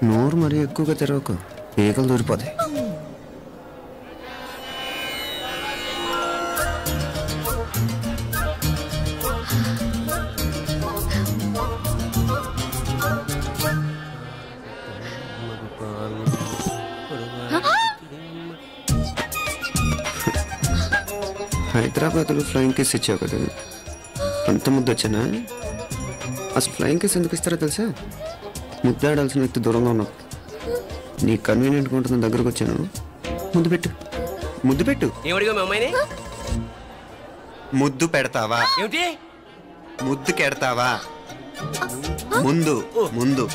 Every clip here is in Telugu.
నోరు మరీ ఎక్కువగా తెరవకు, ఈకలు దూరిపోతాయి. హైదరాబాద్లో ఫ్లయింగ్ కేస్ ఇచ్చావు కదా, అంత ముద్దు వచ్చానా? అసలు ఫ్లయింగ్ కేస్ ఎందుకు ఇస్తారో తెలుసా? ముద్దాడాల్సిన వ్యక్తి దూరంగా ఉన్నావు. నీ కన్వీనియంట్గా ఉంటుంది దగ్గరకు వచ్చాను. ముద్దు పెట్టు, ముద్దు పెట్టు. ముద్దు పెడతావా? ఏమిటి ముద్దు కెడతావా? ముందు ముందు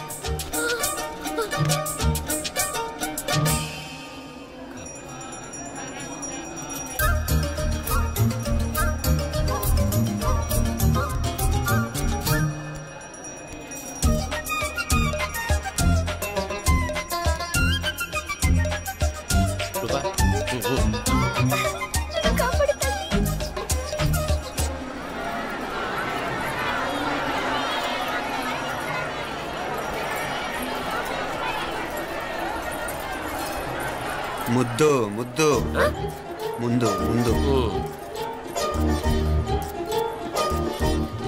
ముద్దు ముద్దు ముందు ముందు.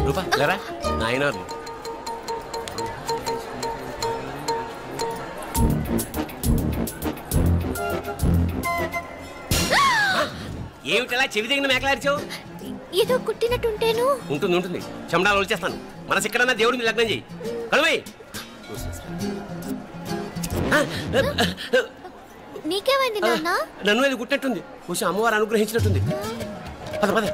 రూపా లేరా నాయన. ఏమిటలా చెవి దగ్గర మేకలారిచావు? ఏదో కుట్టినట్టుంటేను. ఉంటుంది ఉంటుంది, చెమడాలు వచ్చేస్తాను. మనసు ఎక్కడన్నా దేవుడిని లగ్నం చేయి. కలువై నీకేమైంది నాన్న? నన్ను అది కుట్టినట్టుంది, కొంచెం అమ్మవారు అనుగ్రహించినట్టుంది. పద పద.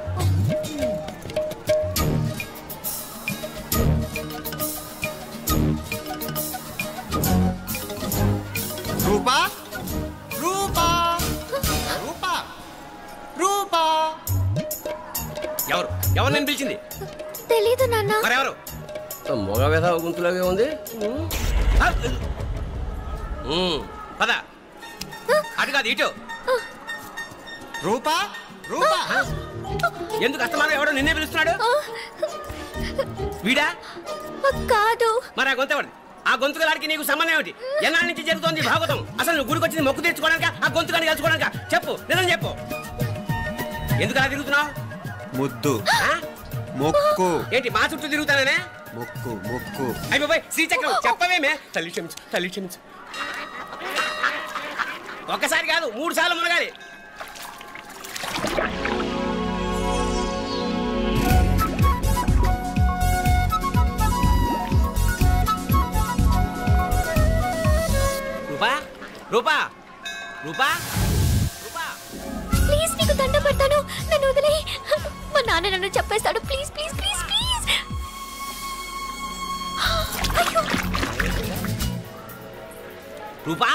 రూపా రూపా రూపా రూపా. ఎవరు ఎవరు నేను పిలిచింది? తెలీదు నాన్న. మరెవరు? మొగ వేధ గుంతులాగే ఉంది. పద. అటు కాదు ఇటు. రూపా రూపా. ఎందుకు అస్తమానం ఎవడో నిన్నే పిలుస్తున్నాడు? వీడా కాదు. మరి ఆ గొంతు ఎవరిది? ఆ గొంతుగాడికి నీకు సంబంధం ఏమిటి? ఎన్నాళ్ళ నుంచి జరుగుతోంది భాగవతం? అసలు నువ్వు గుడికి వచ్చింది మొక్కు తీర్చుకోవడానిక, ఆ గొంతుగాడిని కలుసుకోవడానిక? చెప్పు, నిజం చెప్పు. ఎందుకు అలా తిరుగుతున్నావు? ముద్దు మొక్కు. ఏంటి మా చుట్టూ తిరుగుతానే? మొక్కు మొక్కు. అయిపోయి శ్రీచక్రం చెప్పవేమే? తల్లి క్షమించు, తల్లి క్షమించు. ఒక్కసారి కాదు 3 సార్లు మునగాలి. రూపా రూపా రూపా రూపా, ప్లీజ్ నీకు దండ పెడతాను, నన్ను వదిలే. మా నాన్న నన్ను చెప్పేస్తాడు. Please please please please. Rupa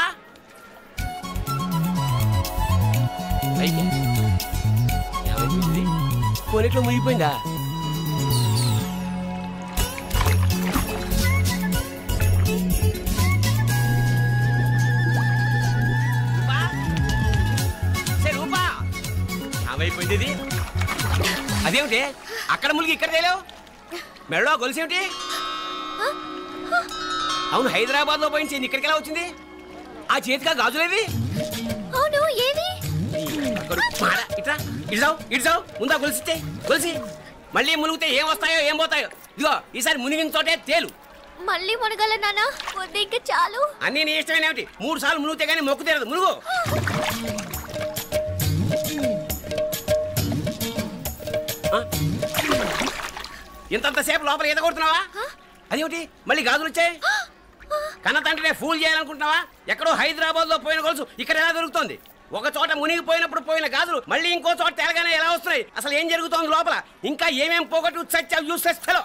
కొనిట్లో మునిగిపోయిందా? రూపా ఏమైపోయింది ఇది? అదేమిటి అక్కడ మునిగి ఇక్కడ తేలేవు? మెడలో గొలుసేమిటి? అవును, హైదరాబాద్ లో పోయించింది, ఇక్కడికి ఎలా వచ్చింది? ఆ చేతిగా గాజులేవి? అవును, ఏవి? ఇట్రా ఇడ్సావు ఇడ్సావు, ముందా గొలిసితే గొలిసి. మళ్ళీ మునిగితే ఏం వస్తాయో ఏం పోతాయో. ఇదిగో ఈసారి మునిగిన తోటే తేలు. మళ్ళీ మునగల నాన్న, వద్దు ఇంకా చాలు. అన్నీ నీ ఇష్టమైన ఏమిటి? 3 సార్లు మునిగితే గానీ మొక్కు తీరదు. మునుగు. ఇంతంతసేపు లోపల ఈత కొడుతున్నావా? అదేమిటి మళ్ళీ గాజులు వచ్చాయి? కన్న తండ్రినే ఫూల్ చేయాలనుకుంటున్నావా? ఎక్కడో హైదరాబాద్ లో పోయిన గొలుసు ఇక్కడ ఎలా దొరుకుతుంది? ఒక చోట మునిగిపోయినప్పుడు పోయిన గాజులు మళ్ళీ ఇంకో చోట తేలగానే ఎలా వస్తున్నాయి? అసలు ఏం జరుగుతోంది లోపల? ఇంకా ఏమేం పోగొట్టు చచ్చావు యూస్లెస్ ఫెలో.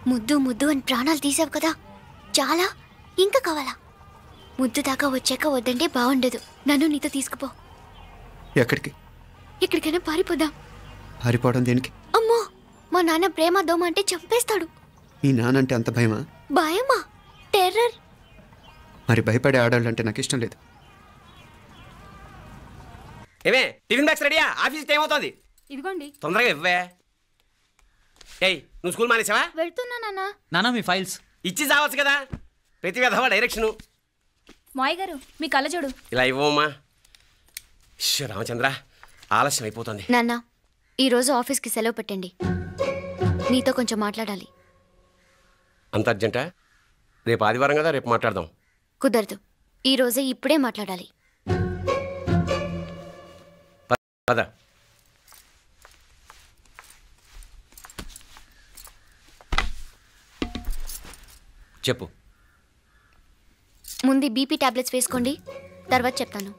ముద్దు ముద్దు అని ప్రాణాలు తీసావు కదా, చాలా ఇంకా కావాలా? ముద్దు దాకా వచ్చాక వద్దంటే బాగుండదు. నన్ను నీతో తీసుకుపో. ఎక్కడికి? ఎక్కడికైనా పారిపోదాం. పారిపోవడం దేనికి? అమ్మో, మా నాన్న ప్రేమ దోమ అంటే చంపేస్తాడు. మీ నానంటే అంత భయమా? భయమా? టెర్రర్. మరి భయపడే ఆడాలంటే నాకు ఇష్టం లేదు. ఏమే టిఫిన్ బ్యాగ్స్ రెడీయా? ఆఫీస్ టైం అవుతుంది. ఇదిగోండి. తొందరగా ఇవ్వే. ఏయ్ నువ్వు స్కూల్ మానేసావా? వెళ్తున్నా నాన్న. నానా మీ ఫైల్స్ ఇచ్చి చావచ్చు కదా. ప్రతి విధవా డైరెక్షను. మాయ్ గారు మీ కళ్ళజోడు. ఇలా ఇవ్వమ్మా. రామచంద్ర ఆలస్యం అయిపోతుంది. నాన్న, ఈరోజు ఆఫీస్కి సెలవు పెట్టండి. నీతో కొంచెం మాట్లాడాలి. అంత అర్జెంటా? రేపు ఆదివారం కదా, రేపు మాట్లాడదాం. కుదరదు, ఈరోజే ఇప్పుడే మాట్లాడాలి. పద. చెప్పు. ముందు బీపీ టాబ్లెట్స్ వేసుకోండి, తర్వాత చెప్తాను.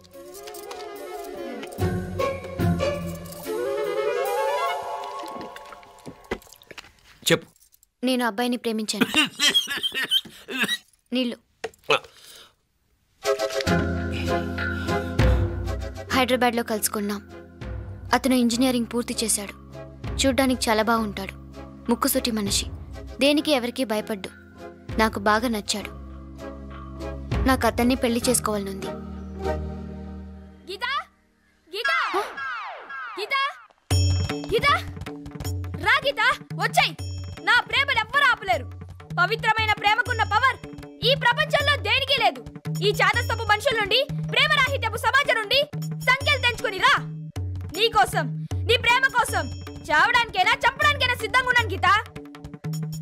చెప్పు. నేను అబ్బాయిని ప్రేమించాను. నీళ్ళు. హైదరాబాద్లో కలుసుకున్నాం. అతను ఇంజనీరింగ్ పూర్తి చేశాడు. చూడ్డానికి చాలా బాగుంటాడు. ముక్కుసూటి మనిషి. దేనికి ఎవరికీ భయపడ్డు. నాకు బాగా నచ్చాడు. నాకు అతన్ని పెళ్లి చేసుకోవాలనుంది. గీతా, గీతా, గీతా, గీతా, రా గీతా, వచ్చేయ్. నా ప్రేమను ఎవ్వరూ ఆపలేరు. పవిత్రమైన ప్రేమకున్న పవర్ ఈ ప్రపంచంలో దేనికి లేదు. ఈ చాదస్తపు మనుషుల నుండి, ప్రేమరాహిత్యపు సమాజం నుండి సంఖ్యలు తెంచుకుని రా. నీ కోసం, నీ ప్రేమ కోసం చావడానికైనా చంపడానికైనా సిద్ధంగా ఉన్నాను గీతా.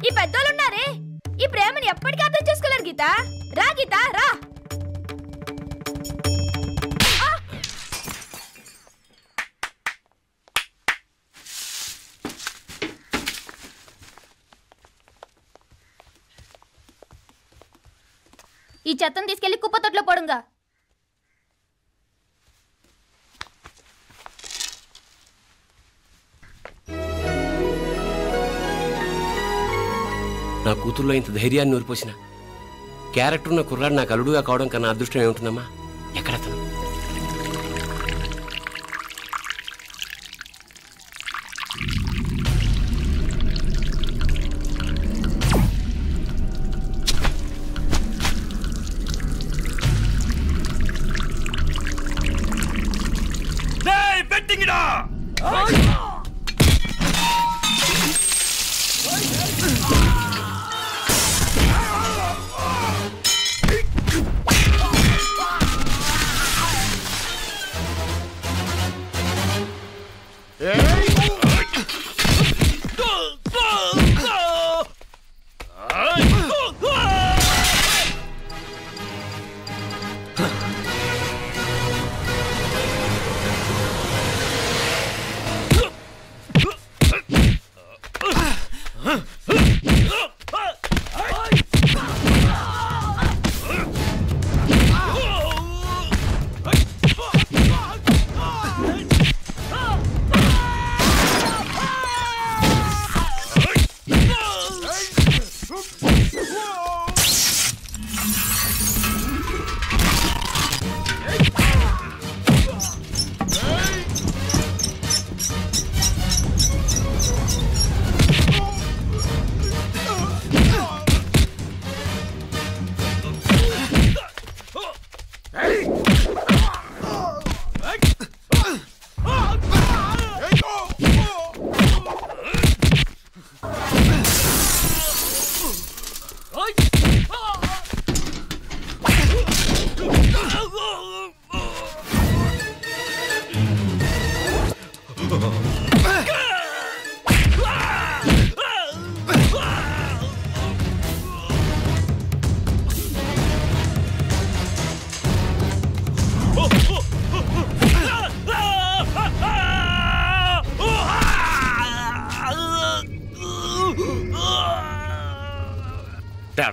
ఈ పెద్దోళ్ళున్నారే, ఈ ప్రేమని ఎప్పటికీ అర్థం చేసుకోలేరు గీతా. రా గీతా, రా. ఈ చెత్తను తీసుకెళ్లి కుప్పతొట్లో పోడుంగా. నా కూతుర్లో ఇంత ధైర్యాన్ని నూరిపోసిన క్యారెక్టర్ ఉన్న కుర్రాడు నాకు అల్లుడుగా కావడం కన్నా అదృష్టం ఏముంటుందమ్మా? ఎక్కడతను?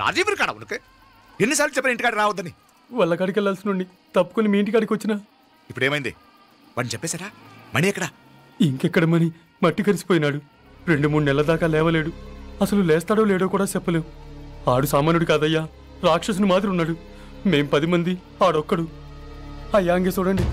రాజీవులు కాడ ఉనకే ఎన్నిసార్లు చెప్పిన ఇంటికాడ రావద్దని. వాళ్ళ కాడికి వెళ్ళాల్సిన నుండి తప్పుకొని మీ ఇంటికాడికి వచ్చినా. ఇప్పుడు ఏమైంది? వాడిని చెప్పేశారా? మణి ఎక్కడా? ఇంకెక్కడ మని మట్టి కరిసిపోయినాడు. 2-3 నెలల దాకా లేవలేడు. అసలు లేస్తాడో లేడో కూడా చెప్పలేం. ఆడు సామాన్యుడు కాదయ్యా, రాక్షసుని మాదిరి ఉన్నాడు. మేం 10 మంది, ఆడొక్కడు. అయ్యా అంగే చూడండి.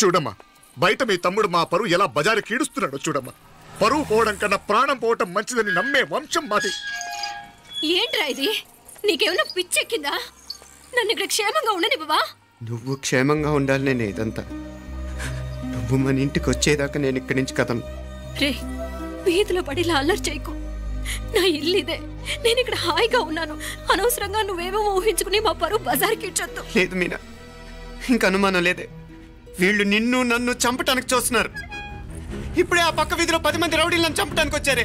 చూడమ్మా, బయట మీ తమ్ముడు మా పరువు ఎలా బజారు కీడుస్తున్నాడో చూడమ్మా. పరువు పోవడం కన్నా ప్రాణం పోవటం మంచిదని నమ్మే వంశం మాది. ఏంట్రా ఇది? నీకేమైనా పిచ్చెక్కిందా? నన్ను ఇక్కడ క్షేమంగా ఉండనివ్వవా? నువ్వు క్షేమంగా ఉండాలి. నేను ఇదంతా నువ్వు మన ఇంటికి వచ్చేదాకా నేను ఇక్కడి నుంచి కదలను. రే, వీధిలో పడి ఇలా అల్లరి చేయకు. నా ఇల్లు ఇదే, నేను ఇక్కడ హాయిగా ఉన్నాను. అనవసరంగా నువ్వేమో ఊహించుకుని మా పరువు బజార్కి ఇచ్చొద్దు. లేదు మీనా, ఇంక అనుమానం లేదే. వీళ్ళు నిన్ను నన్ను చంపటానికి చూస్తున్నారు. ఇప్పుడే ఆ పక్క వీధిలో 10 మంది రౌడీలను చంపడానికి వచ్చారే.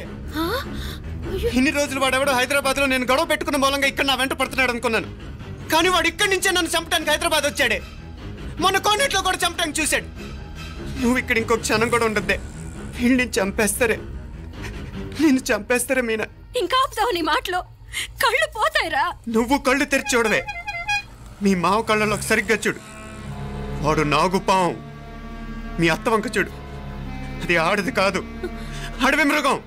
ఇన్ని రోజులు వాడెవడో హైదరాబాద్ లో నేను గొడవ పెట్టుకున్న మూలంగా ఇక్కడ నా వెంట పడుతున్నాడు అనుకున్నాను. కానీ వాడు ఇక్కడి నుంచే నన్ను చంపడానికి హైదరాబాద్ వచ్చాడే. మొన్న కోనేట్లో కూడా చంపడానికి చూశాడు. నువ్వు ఇక్కడ ఇంకొక క్షణం కూడా ఉండద్దే. వీళ్ళని చంపేస్తారే, నిన్ను చంపేస్తారే మీనా. ఇంకా ఆపుతావు నీ మాటలో? కళ్ళు పోతాయిరా. నువ్వు కళ్ళు తెరిచి చూడవే. మీ మావ కళ్ళలో సరిగ్గా చూడు. వాడు నాగుపాం. మీ అత్త వంక చూడు, అది ఆడది కాదు, అడవి మృగం.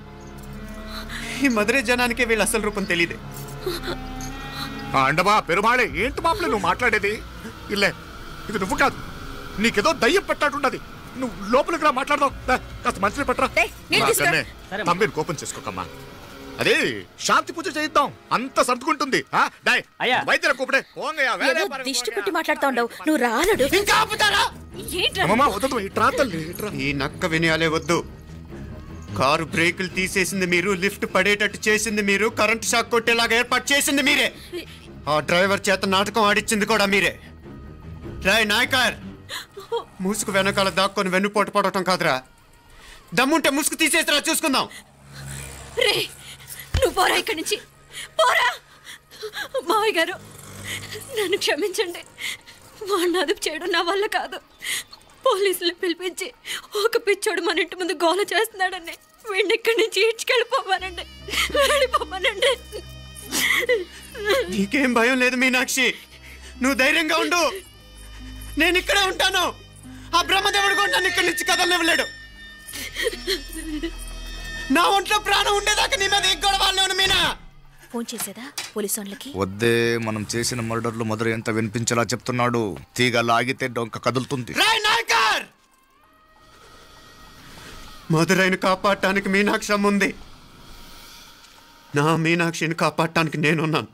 ఈ మధుரை జనానికే వీళ్ళ అసలు రూపం తెలియదే. అండమా పెరుమాళే, ఏంటి మాపలే నువ్వు మాట్లాడేది? ఇల్లే, ఇది నువ్వు కాదు, నీకేదో దయ్యం పట్టాడున్నది. నువ్వు లోపలికి రా, మాట్లాడదాం. కాస్త మంచిని పట్టరా. తమ్మిని కోపం చేసుకోకమ్మా. అదే శాంతి పూజ చేయిద్దాం, అంత సర్దుకుంటుంది. వైద్యుల కూపడే దిష్టి కొట్టి మాట్లాడుతా ఉండవు. నువ్వు రానడు. ఈ నక్క వినయాలే వద్దు. కారు బ్రేకులు తీసేసింది మీరు, లిఫ్ట్ పడేటట్టు చేసింది మీరు, కరెంట్ షాక్ కొట్టేలాగా ఏర్పాటు చేసింది మీరే. ఆ డ్రైవర్ చేత నాటకం ఆడిచ్చింది కూడా మీరే. రాయ్ నాయకర్, ముసుగు వెనకాల దాక్కొని వెన్నుపోటు పడటం కాదురా. దమ్ముంటే ముసుగు తీసేసిరా, చూసుకుందాం. రే, నువ్వు పోరా ఇక్కడి నుంచి, పోరా. మావయ్య గారు, నన్ను క్షమించండి. వాడిని అదుపు చేయడం నా వల్ల కాదు. పోలీసులు పిలిపించి ఒక పిచ్చోడు మన ఇంటి ముందు గోల చేస్తున్నాడని వీడిని ఇక్కడి నుంచి ఈడ్చుకెళ్ళిపోవానండి, వెళ్ళిపోవానండి. నీకేం భయం లేదు మీనాక్షి, నువ్వు ధైర్యంగా ఉండు. నేను ఇక్కడే ఉంటాను. ఆ బ్రహ్మదేవుడు కూడా నన్ను ఇక్కడి నుంచి కదలనివ్వలేడు. నా ఒంట్లో ప్రాణం ఉండేదాకా నీ మీద గొడవలు. మీనా ఫోన్ చేసేదా పోలీసు వాళ్ళకి? వద్దే, మనం చేసిన మర్డర్లు మధుర ఎంత వినిపించేలా చెప్తున్నాడు. తీగ లాగితే డొంక కదులుతుంది. మధురైని కాపాడటానికి మీనాక్షి ఉంది. నా మీనాక్షిని కాపాడటానికి నేనున్నాను.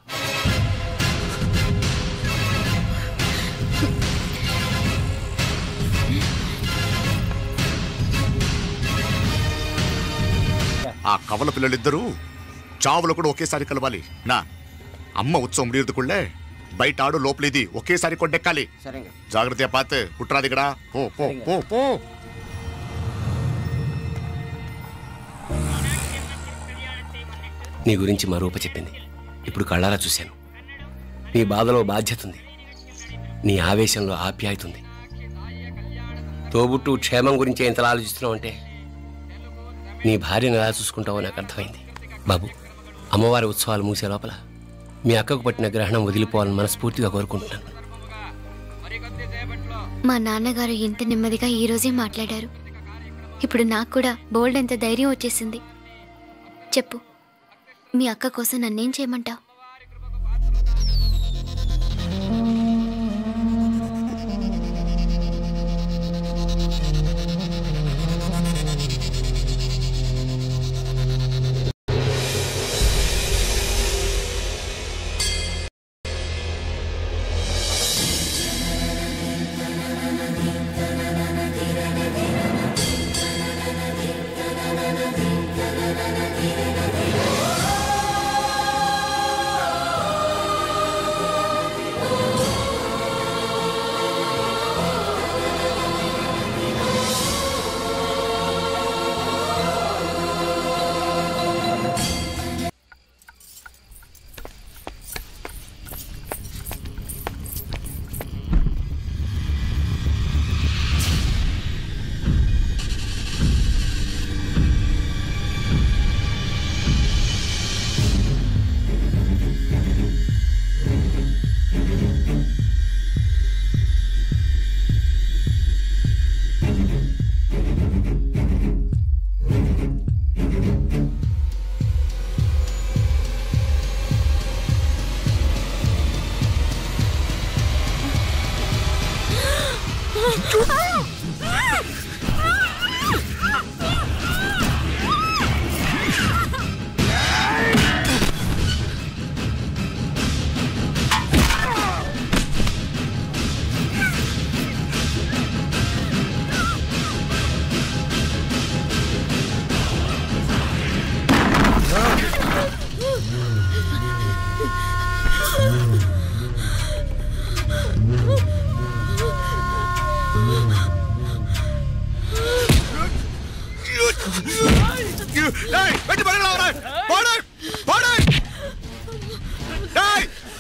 ఆ కవల పిల్లలిద్దరూ చావులు కూడా ఒకేసారి కలవాలి. నా అమ్మ ఉత్సవం ముడియదుకుళ్ళే, బయట ఆడు లోపలిది ఒకేసారి కొండెక్కాలి. జాగ్రత్త పాత్ పుట్రా దిగడా. పో పో పో పో. నీ గురించి మా రూప చెప్పింది, ఇప్పుడు కళ్ళారా చూశాను. నీ బాధలో బాధ్యత ఉంది, నీ ఆవేశంలో ఆప్యాయత ఉంది. తోబుట్టు క్షేమం గురించి ఎంతలా ఆలోచిస్తున్నావు అంటే నీ భార్యను ఎలా చూసుకుంటావో నాకు అర్థమైంది. బాబు, అమ్మవారి ఉత్సవాలు మూసే లోపల మీ అక్కకు పట్టిన గ్రహణం వదిలిపోవాలని మనస్ఫూర్తిగా కోరుకుంటున్నాను. మా నాన్నగారు ఇంత నెమ్మదిగా ఈరోజే మాట్లాడారు. ఇప్పుడు నాకు కూడా బోల్డ్ ఎంత ధైర్యం వచ్చేసింది. చెప్పు, మీ అక్క కోసం నన్నేం చేయమంటావు?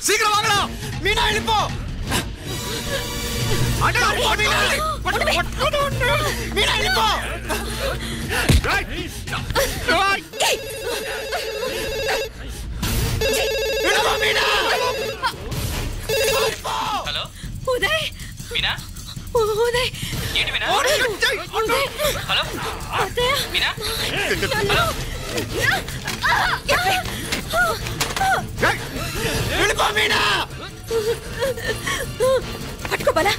சீக்கிரம் வாங்கடா. மீனா எழுப்போ. மீனா எழுப்போ. హలో ఉదయ్ మీనా ఉదయ్ ఏంటి మీనా ఉదయ్ హలో అత్తయ్య మీనా హలో వెళ్ళిపో మీనా. పట్టుకో బలా.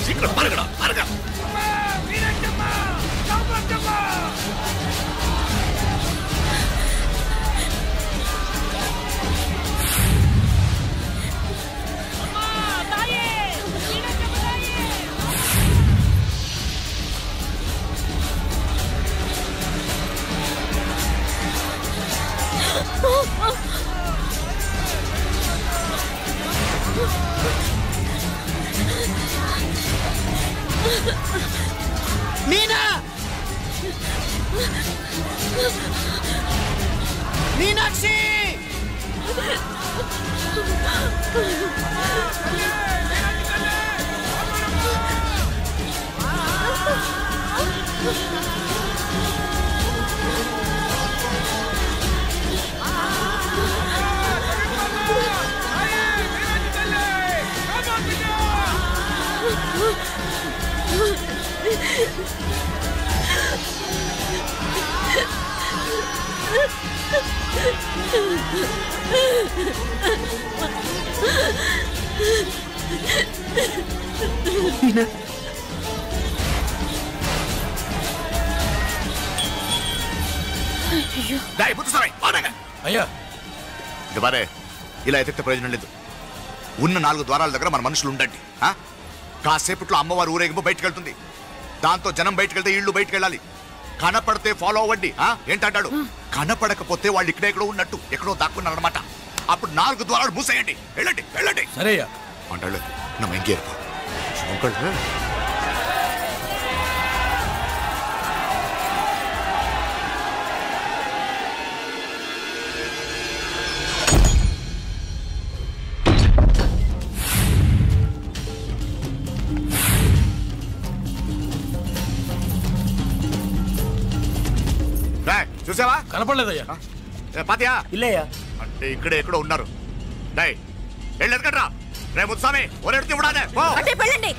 சீக்கிரம் பாருங்கடா பாருங்க. మీనా మీనాక్షి అయ్యా ఇదివారే ఇలా ఎతికితే ప్రయోజనం లేదు. ఉన్న 4 ద్వారాల దగ్గర మన మనుషులు ఉండండి. కాసేపట్లో అమ్మవారు ఊరేగింపు బయటకు వెళ్తుంది. దాంతో జనం బయటకు వెళ్తే ఇళ్ళు బయటకు వెళ్ళాలి. కనపడితే ఫాలో అవ్వండి. ఏంటంటాడు? కనపడకపోతే వాళ్ళు ఇక్కడెక్కడో ఉన్నట్టు ఎక్కడో దాక్కున్నారు అనమాట. అప్పుడు 4 ద్వారాలు మూసేయండి. వెళ్ళండి వెళ్ళండి. సరే అంటాడు நம்ம எங்கே இருப்போம்? చూసావా? కనపడలేదయ్యా. పాతియా ఇల్లయ్యా. అంటే ఇక్కడే ఎక్కడో ఉన్నారు. వెళ్ళి ఎక్కడ్రా రే ముత్స్వామి ఒరెడుతూ ఇవ్వడానే అంటే వెళ్ళండి.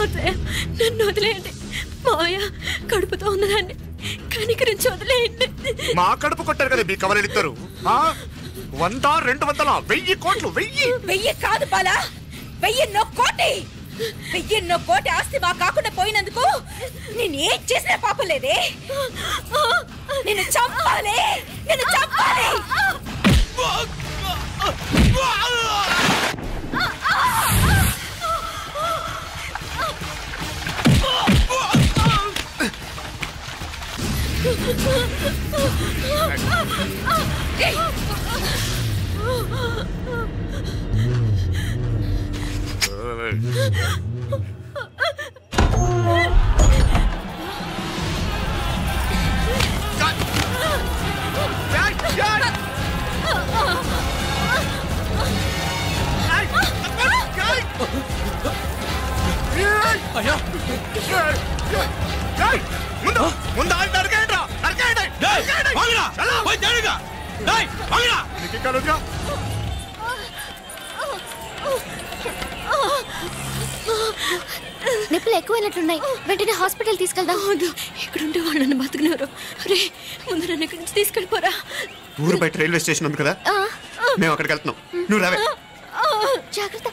అత్తయ్య నన్ను వదిలేయండి. మాయ కడుపుతో ఉన్నదాన్ని కనికరించి వదిలేయండి. మా కడుపు కొట్టారు కదా మీ కవలలిద్దరు. 100, 200, 1000 కోట్లు. 1000 కాదు బాలా, 1000 కోటి. 1000 కోటి ఆస్తి మా కాకుండా పోయినందుకు నేను ఏం చేసినా పాపం లేదే. నిన్ను చంపాలి. ముందు నొప్పులు ఎక్కువైనట్లున్నాయి. వెంటనే హాస్పిటల్ తీసుకెళ్దాం. ఇక్కడ ఉంటే వాళ్ళు నన్ను బతుకునేవారు. రే ముందు నన్ను ఇక్కడి నుంచి తీసుకెళ్ళిపోరా. ఊరు బయట రైల్వే స్టేషన్ ఉంది కదా, మేము అక్కడికి వెళ్తున్నాం. నువ్వు రావే. జాగ్రత్త.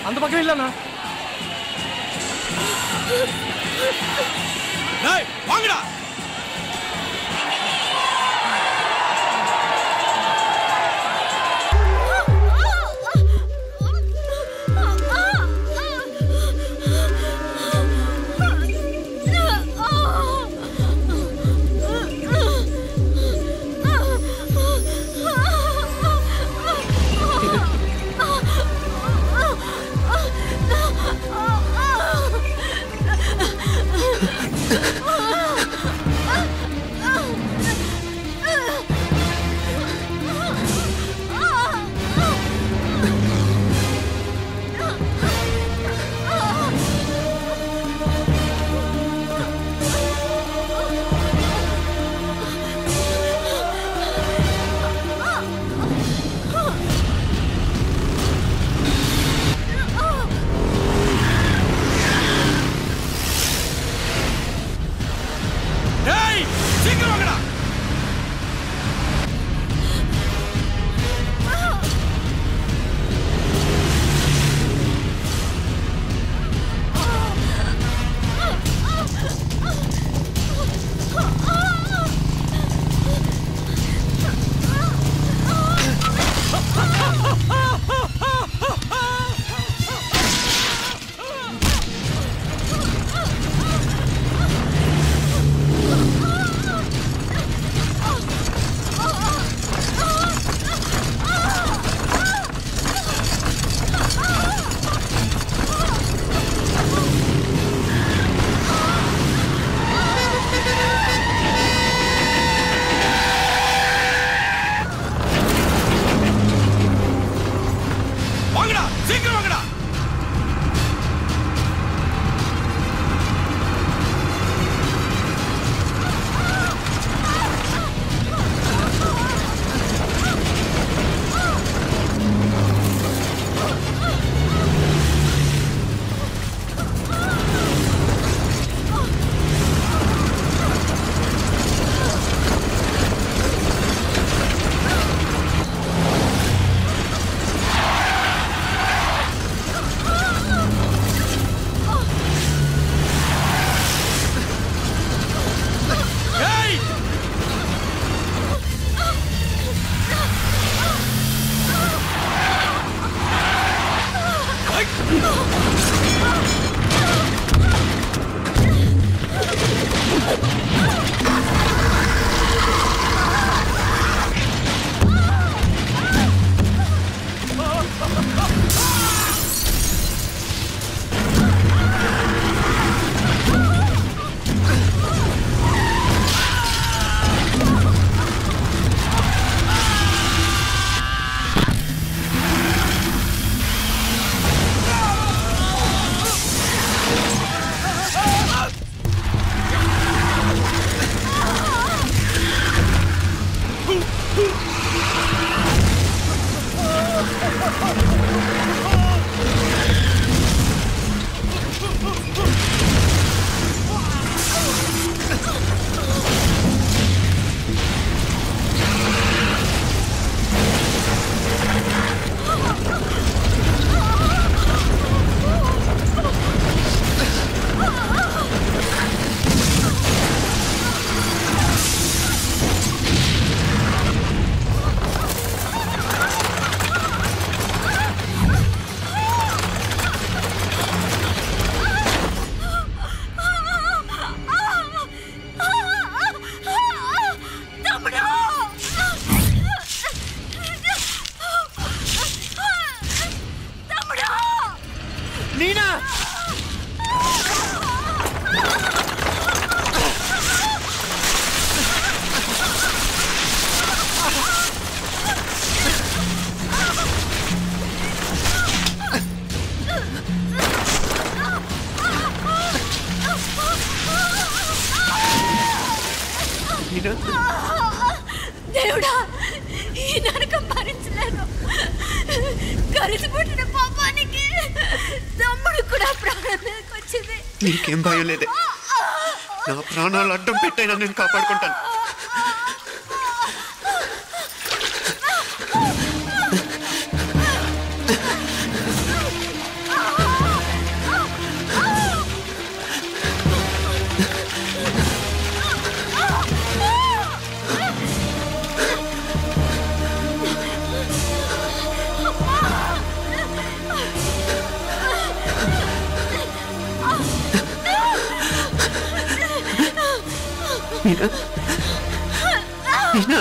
అంత పక్కన వెళ్ళానా? కలిసిపుట్టిన పాపానికి తమ్ముడు కూడా ప్రాణానికి వచ్చింది. నీకేం భయం లేదే, నా ప్రాణాలు అడ్డం పెట్టైనా నేను కాపాడుకుంటాను. మీనా, మీనా,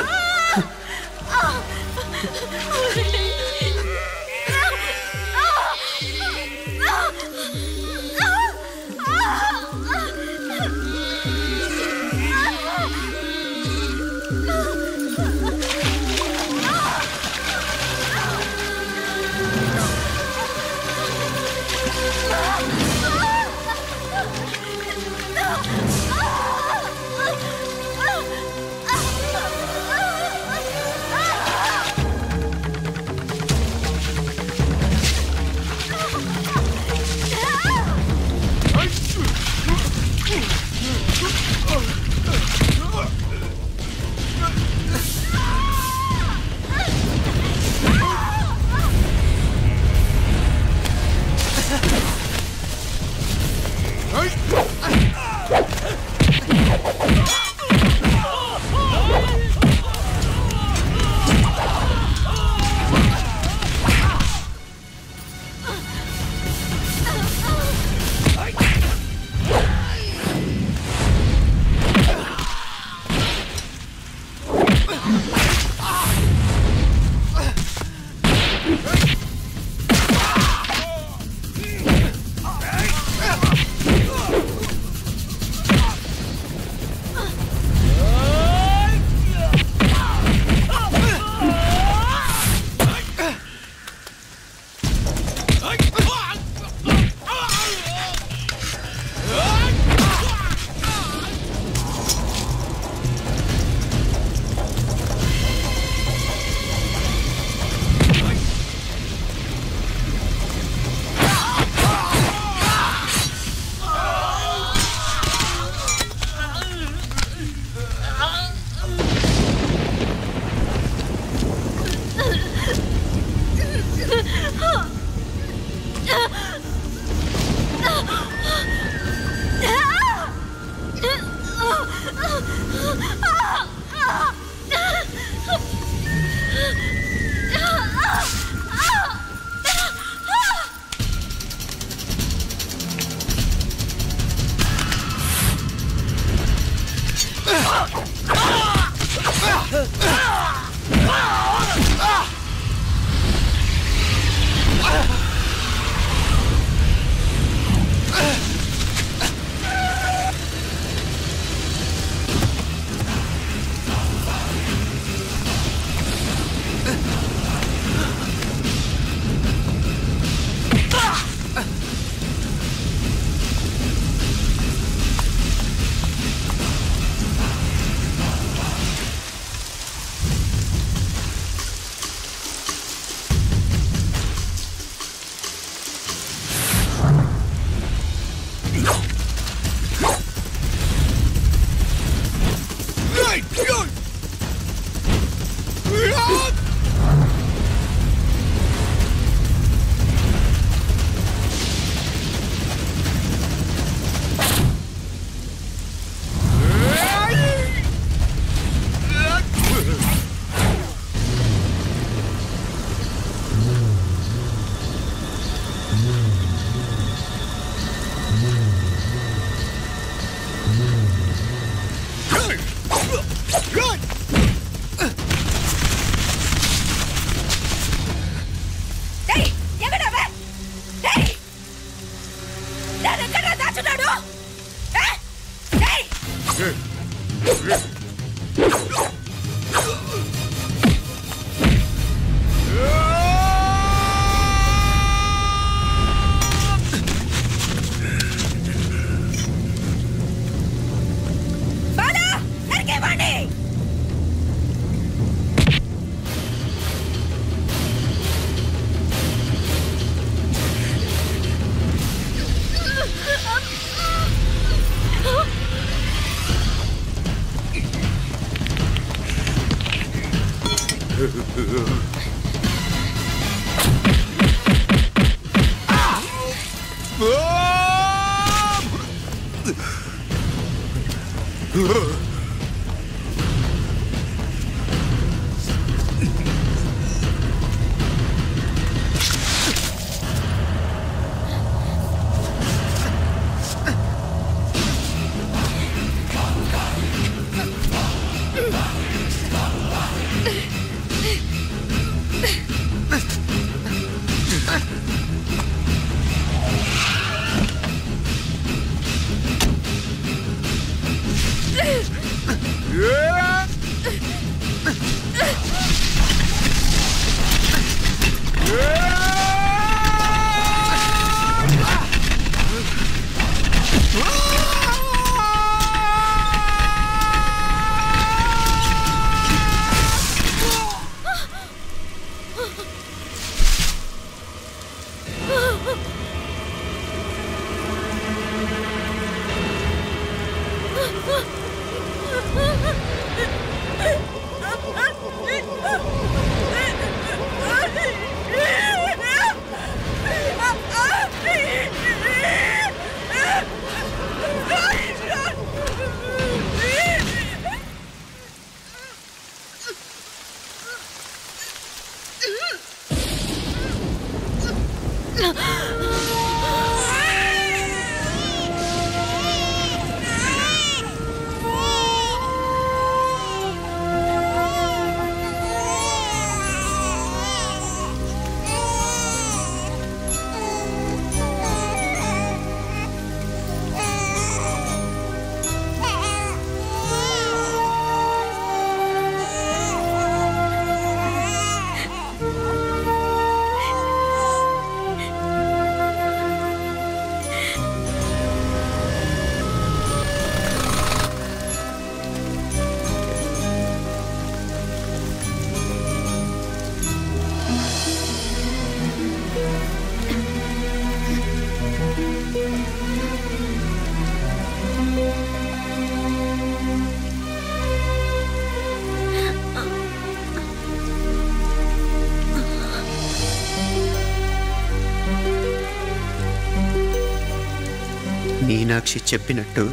మీనాక్షి చెప్పినట్టు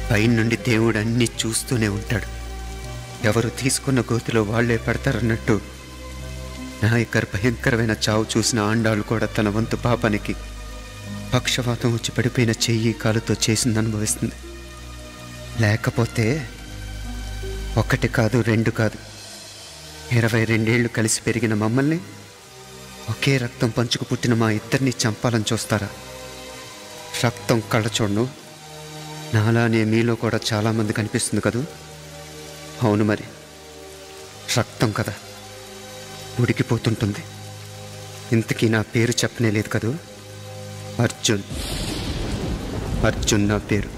పైనుండి దేవుడు అన్నీ చూస్తూనే ఉంటాడు. ఎవరు తీసుకున్న గోతిలో వాళ్లే పడతారన్నట్టు నాయకర్ భయంకరమైన చావు చూసిన ఆండాళ్ళు కూడా తన వంతు పాపానికి పక్షవాతం వచ్చి పడిపోయిన చెయ్యి కాలుతో చేసింది అనుభవిస్తుంది. లేకపోతే ఒకటి కాదు, రెండు కాదు, 22 ఏళ్ళు కలిసి పెరిగిన మమ్మల్ని ఒకే రక్తం పంచుకు పుట్టిన మా ఇద్దరిని చంపాలని చూస్తారా? రక్తం కళ్ళ చూడను, నాలానే మీలో కూడా చాలామంది కనిపిస్తుంది కదూ. అవును మరి, రక్తం కదా, ఉడికిపోతుంటుంది. ఇంతకీ నా పేరు చెప్పనే లేదు కదూ. అర్జున్. అర్జున్ నా పేరు.